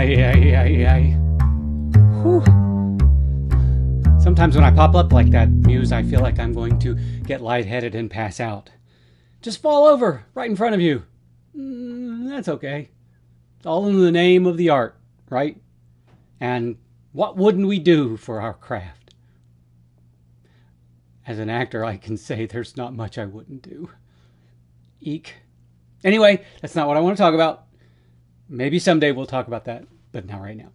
Ay. Whew. Sometimes when I pop up like that, Muse, I feel like I'm going to get lightheaded and pass out. Just fall over right in front of you. That's okay. It's all in the name of the art, right? And what wouldn't we do for our craft? As an actor, I can say there's not much I wouldn't do. Eek. Anyway, that's not what I want to talk about. Maybe someday we'll talk about that, but not right now.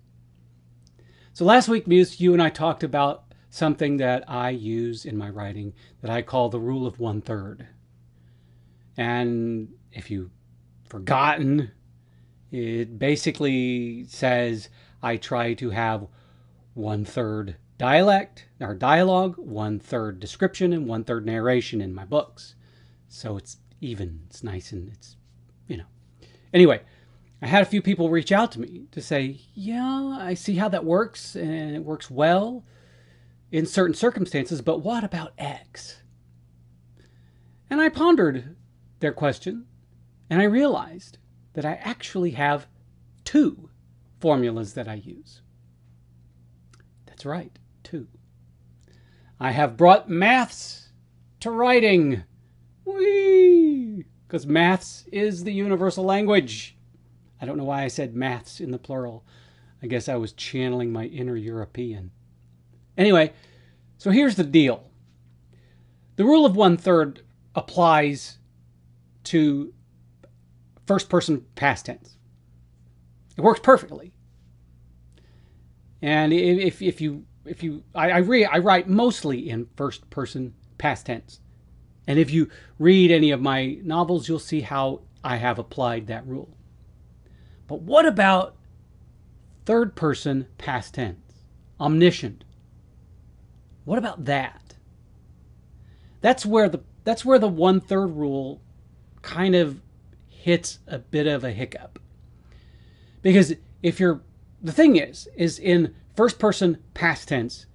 So last week, Muse, you and I talked about something that I use in my writing that I call the rule of 1/3. And if you've forgotten, it basically says I try to have 1/3 dialect or dialogue, 1/3 description, and 1/3 narration in my books. So it's even, it's nice, and it's, Anyway, I had a few people reach out to me to say, yeah, I see how that works, and it works well in certain circumstances, but what about X? And I pondered their question, and I realized that I actually have 2 formulas that I use. That's right, 2. I have brought maths to writing. Whee! Because maths is the universal language. I don't know why I said maths in the plural. I guess I was channeling my inner European. Anyway, so here's the deal. The rule of 1/3 applies to first person past tense. It works perfectly. And I write mostly in first person past tense. And if you read any of my novels, you'll see how I have applied that rule. But what about third person past tense? Omniscient. What about that? That's where the 1/3 rule kind of hits a bit of a hiccup. Because the thing is in first person past tense,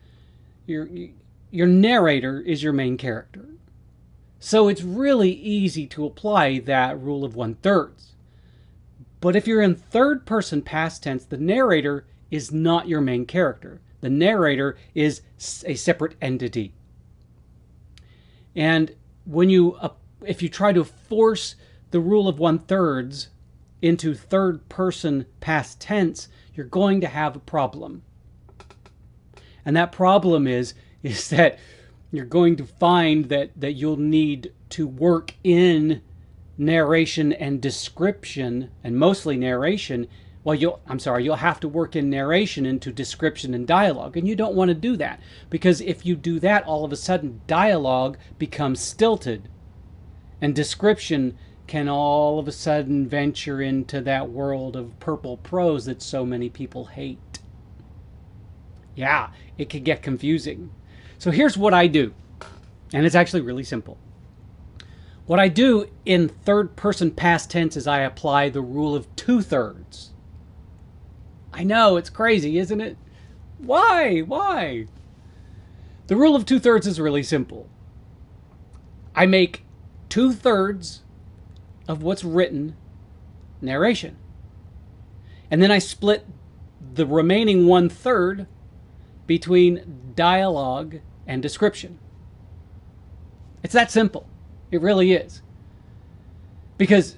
your narrator is your main character. So it's really easy to apply that rule of 1/3. But if you're in third person past tense, the narrator is not your main character. The narrator is a separate entity. And if you try to force the rule of 1/3 into third person past tense, you're going to have a problem. And that problem is that you're going to find that you'll need to work in narration and description, and mostly narration. Well, you'll have to work in narration into description and dialogue, and you don't want to do that, because if you do that, all of a sudden dialogue becomes stilted, and description can all of a sudden venture into that world of purple prose that so many people hate. Yeah, it can get confusing. So here's what I do, and it's actually really simple. What I do in third person past tense is I apply the rule of 2/3. I know, it's crazy, isn't it? Why? The rule of 2/3 is really simple. I make 2/3 of what's written narration. And then I split the remaining 1/3 between dialogue and description. It's that simple. It really is. Because,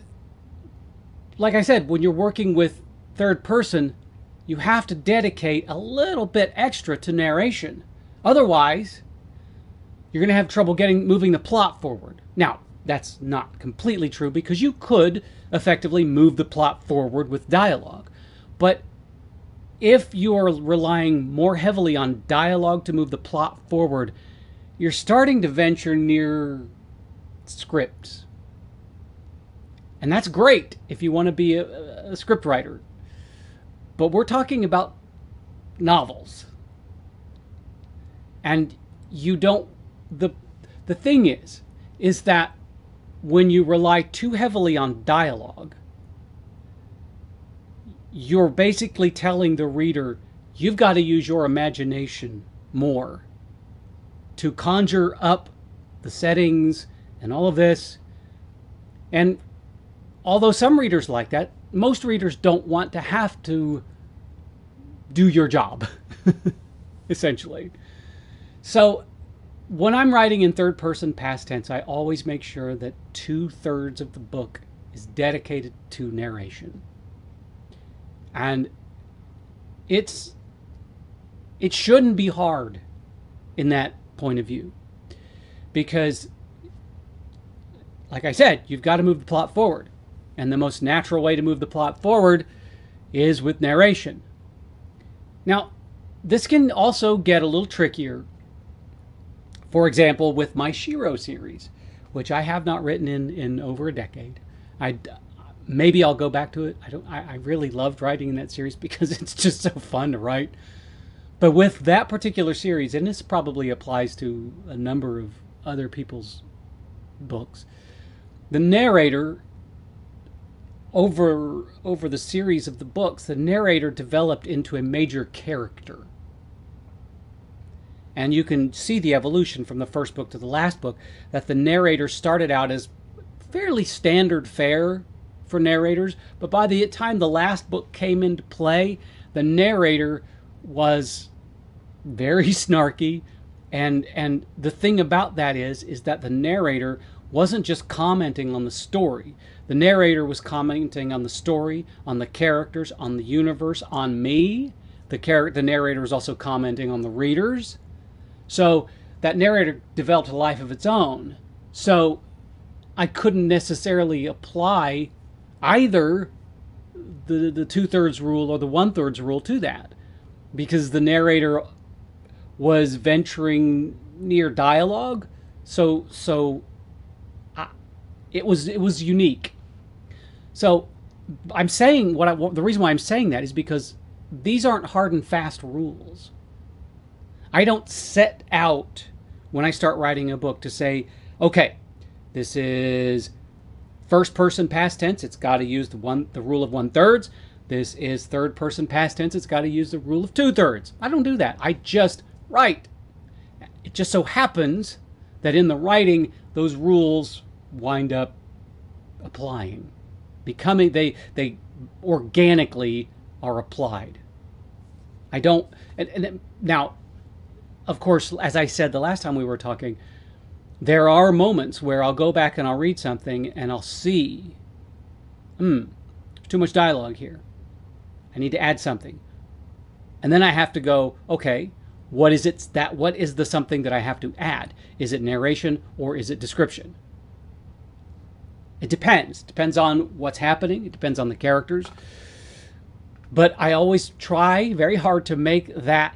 like I said, when you're working with third person, you have to dedicate a little bit extra to narration. Otherwise, you're going to have trouble moving the plot forward. Now, that's not completely true, because you could effectively move the plot forward with dialogue. But if you are relying more heavily on dialogue to move the plot forward, you're starting to venture near scripts. And that's great if you want to be a script writer. But we're talking about novels. And the thing is that when you rely too heavily on dialogue, you're basically telling the reader, you've got to use your imagination more to conjure up the settings and all of this. And although some readers like that, most readers don't want to have to do your job, essentially. So when I'm writing in third person past tense, I always make sure that 2/3 of the book is dedicated to narration. And it shouldn't be hard in that point of view, because, like I said, you've got to move the plot forward. And the most natural way to move the plot forward is with narration. Now, this can also get a little trickier. For example, with my Shiro series, which I have not written in over a decade. Maybe I'll go back to it. I really loved writing in that series because it's just so fun to write. But with that particular series, and this probably applies to a number of other people's books, the narrator, over the series of the books, the narrator developed into a major character. And you can see the evolution from the first book to the last book, that the narrator started out as fairly standard fare for narrators, but by the time the last book came into play, the narrator was very snarky, and the thing about that is that the narrator wasn't just commenting on the story. The narrator was commenting on the story, on the characters, on the universe, on me. The narrator was also commenting on the readers. So that narrator developed a life of its own. So I couldn't necessarily apply either the 2/3 rule or the 1/3 rule to that, because the narrator was venturing near dialogue. So it was unique. So I'm saying the reason why I'm saying that is because these aren't hard and fast rules. I don't set out when I start writing a book to say, okay, this is first person past tense, it's got to use the rule of 1/3. This is third person past tense, it's got to use the rule of 2/3. I don't do that. I just write. It just so happens that in the writing, those rules wind up applying, becoming, they organically are applied. I don't, and now, of course, as I said the last time we were talking, there are moments where I'll go back and I'll read something and I'll see, there's too much dialogue here. I need to add something. And then I have to go, okay, what is the something that I have to add? Is it narration or is it description? It depends. It depends on what's happening. It depends on the characters. But I always try very hard to make that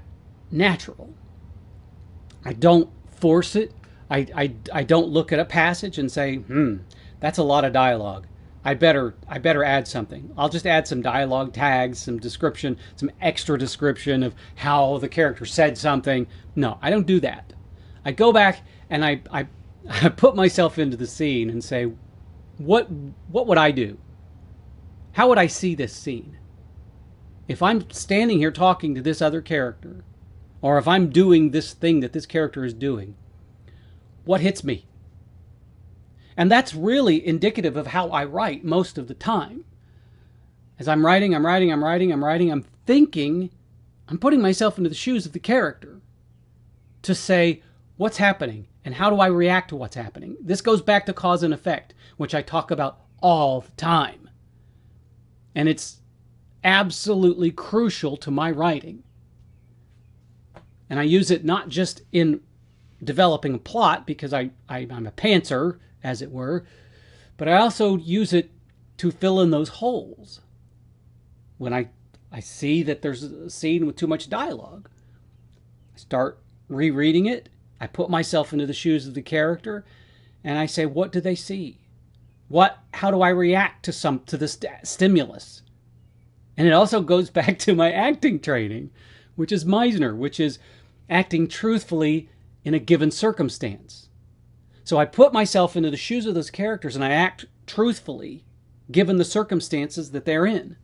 natural. I don't force it. I don't look at a passage and say, that's a lot of dialogue. I better add something. I'll just add some dialogue tags, some description, some extra description of how the character said something. No, I don't do that. I go back and I put myself into the scene and say, what would I do? How would I see this scene? If I'm standing here talking to this other character, or if I'm doing this thing that this character is doing, what hits me? And that's really indicative of how I write most of the time. As I'm writing, I'm thinking, I'm putting myself into the shoes of the character to say, what's happening and how do I react to what's happening? This goes back to cause and effect, which I talk about all the time. And it's absolutely crucial to my writing. And I use it not just in developing a plot, because I'm a pantser, as it were, but I also use it to fill in those holes. When I see that there's a scene with too much dialogue, I start rereading it. I put myself into the shoes of the character, and I say, what do they see? How do I react to this stimulus? And it also goes back to my acting training, which is Meisner, which is acting truthfully in a given circumstance. So I put myself into the shoes of those characters and I act truthfully given the circumstances that they're in.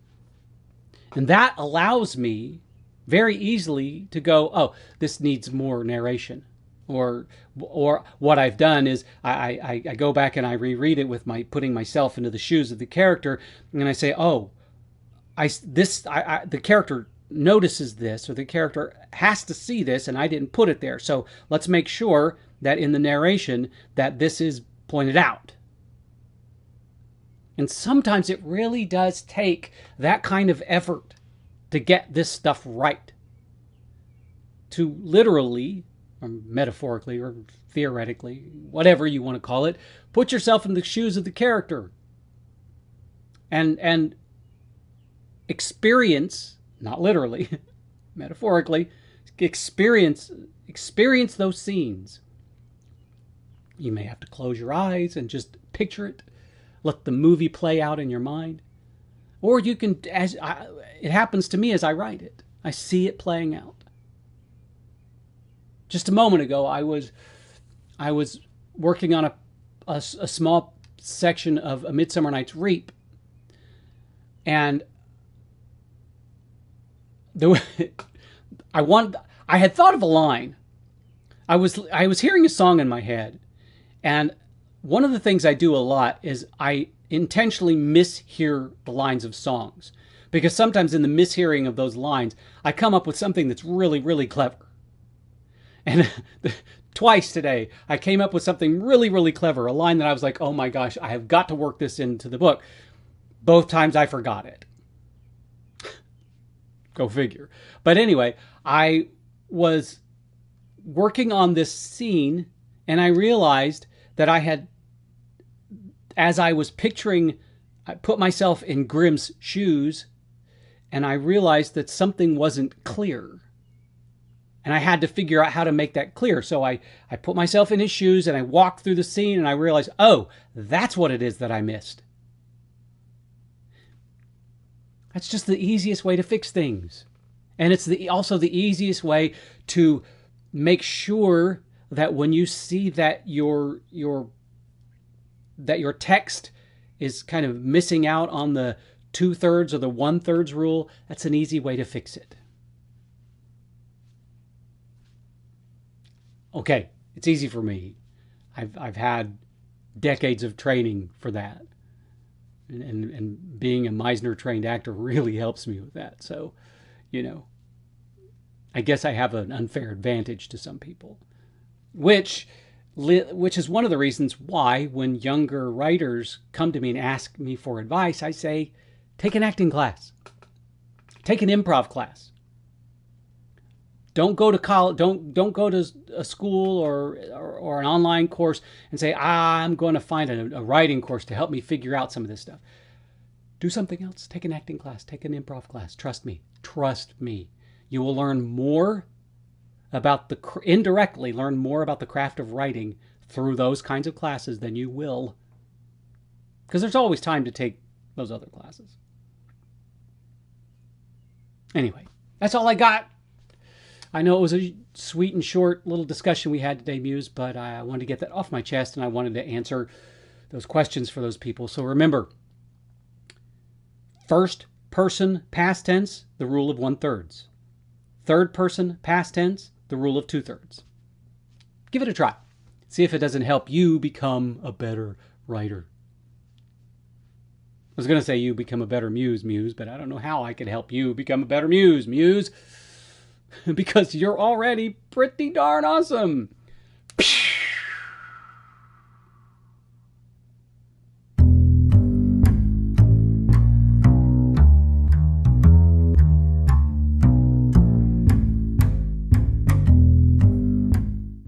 And that allows me very easily to go, oh, this needs more narration. Or what I've done is I go back and I reread it with putting myself into the shoes of the character, and I say, oh, the character notices this, or the character has to see this, and I didn't put it there. So let's make sure that in the narration that this is pointed out. And sometimes it really does take that kind of effort to get this stuff right. To literally, or metaphorically, or theoretically, whatever you want to call it, put yourself in the shoes of the character. And experience, not literally, metaphorically, experience those scenes. You may have to close your eyes and just picture it. Let the movie play out in your mind. Or you can, it happens to me as I write it. I see it playing out. Just a moment ago, I was working on a small section of A Midsummer Night's Reap. And I had thought of a line. I was hearing a song in my head, and one of the things I do a lot is I intentionally mishear the lines of songs, because sometimes in the mishearing of those lines, I come up with something that's really, really clever. And twice today, I came up with something really, really clever, a line that I was like, oh my gosh, I have got to work this into the book. Both times I forgot it. Go figure. But anyway, I was working on this scene, and I realized that I had, as I was picturing, I put myself in Grimm's shoes, and I realized that something wasn't clear. And I had to figure out how to make that clear. So I put myself in his shoes, and I walked through the scene, and I realized, oh, that's what it is that I missed. That's just the easiest way to fix things. And it's also the easiest way to make sure that when you see that your text is kind of missing out on the 2/3 or the 1/3 rule, that's an easy way to fix it. Okay, it's easy for me. I've had decades of training for that. And being a Meisner trained actor really helps me with that. So, I guess I have an unfair advantage to some people, which is one of the reasons why when younger writers come to me and ask me for advice, I say, take an acting class, take an improv class. Don't go to college. Don't go to a school or an online course and say, I'm going to find a writing course to help me figure out some of this stuff. Do something else. Take an acting class. Take an improv class. Trust me. Trust me. You will learn more about indirectly learn more about the craft of writing through those kinds of classes than you will, because there's always time to take those other classes. Anyway, that's all I got. I know it was a sweet and short little discussion we had today, Muse, but I wanted to get that off my chest, and I wanted to answer those questions for those people. So remember, first person past tense, the rule of 1/3. Third person past tense, the rule of 2/3. Give it a try. See if it doesn't help you become a better writer. I was going to say you become a better muse, but I don't know how I could help you become a better muse. Because you're already pretty darn awesome.